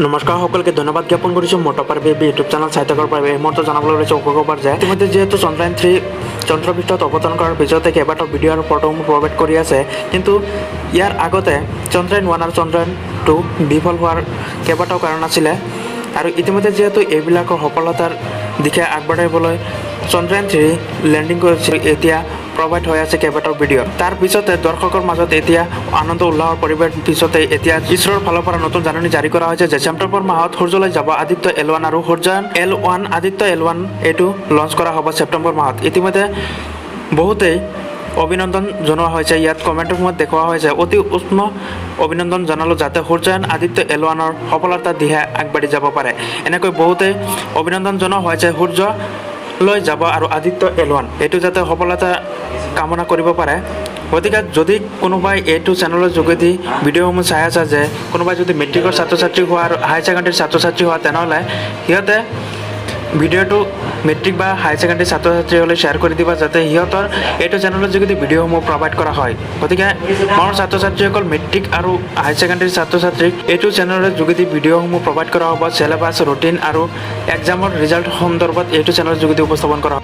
নমস্কাৰ সকলকে ধন্যবাদ জ্ঞাপন কৰিছোঁ মোৰ টপাৰ বেবি ইউটিউব চেনেল চাই থকাৰ বাবে এই মুহূৰ্তত জনাবলৈ ওলাইছোঁ অকবাৰ যে ইতিমধ্যে যিহেতু চন্দ্ৰায়ন-3 চন্দ্ৰপৃষ্ঠত অৱতৰণ কৰাৰ পিছতে কেইবাটাও ভিডিঅ' আৰু ফটোসমূহ প্ৰভাইড কৰি আছে, কিন্তু ইয়াৰ আগতে চন্দ্ৰায়ন-1 আৰু চন্দ্ৰায়ন-2 বিফল হোৱাৰ কেইবাটাও কাৰণ আছিলে। আৰু ইতিমধ্যে যিহেতু এইবিলাকৰ সফলতাৰ দিশে আগবাঢ়িবলৈ চন্দ্ৰায়ন-3 লেণ্ডিং কৰিছিল, এতিয়া প্ৰভাইড হৈ আছে কেইবাটাও ভিডিঅ'। তাৰ পিছতে দৰ্শকৰ মাজত এতিয়া আনন্দ উল্লাহৰ পৰিৱেশ পিছতে এতিয়া ইছৰোৰ ফালৰ পৰা নতুন জাননী জাৰি কৰা হৈছে যে ছেপ্টেম্বৰ মাহত সূৰ্যলৈ যাব আদিত্য L1 আৰু সূৰ্যায়ন L1 আদিত্য L1 এইটো লঞ্চ কৰা হ'ব ছেপ্টেম্বৰ মাহত। ইতিমধ্যে বহুতেই অভিনন্দন জনোৱা হৈছে, ইয়াত কমেণ্টৰ সময়ত দেখুওৱা হৈছে অতি উষ্ম অভিনন্দন জনালোঁ যাতে সূৰ্যায়ন আদিত্য L1ৰ সফলতাৰ দিশে আগবাঢ়ি যাব পাৰে। এনেকৈ বহুতেই অভিনন্দন জনোৱা হৈছে সূৰ্যলৈ যাব আৰু আদিত্য L1 এইটো যাতে সফলতা কামনা কৰিব পাৰে। গতিকে যদি কোনোবাই এইটো চেনেলৰ যোগেদি ভিডিঅ'সমূহ চাই আছে যে কোনোবাই যদি মেট্ৰিকৰ ছাত্ৰ ছাত্ৰী হোৱা আৰু হায়াৰ ছেকেণ্ডেৰীৰ ছাত্ৰ ছাত্ৰী হোৱা, তেনেহ'লে সিহঁতে ভিডিঅ'টো মেট্ৰিক বা হায়াৰ ছেকেণ্ডেৰী ছাত্ৰ ছাত্ৰী হ'লে শ্বেয়াৰ কৰি দিবা যাতে সিহঁতৰ এইটো চেনেলৰ যোগেদি ভিডিঅ'সমূহ প্ৰভাইড কৰা হয়। গতিকে মোৰ ছাত্ৰ ছাত্ৰীসকল মেট্ৰিক আৰু হায়াৰ ছেকেণ্ডেৰী ছাত্ৰ ছাত্ৰীক এইটো চেনেলৰ যোগেদি ভিডিঅ'সমূহ প্ৰভাইড কৰা হ'ব। চিলেবাছ ৰুটিন আৰু এক্সামৰ ৰিজাল্ট সন্দৰ্ভত এইটো চেনেলৰ যোগেদি উপস্থাপন কৰা হ'ব।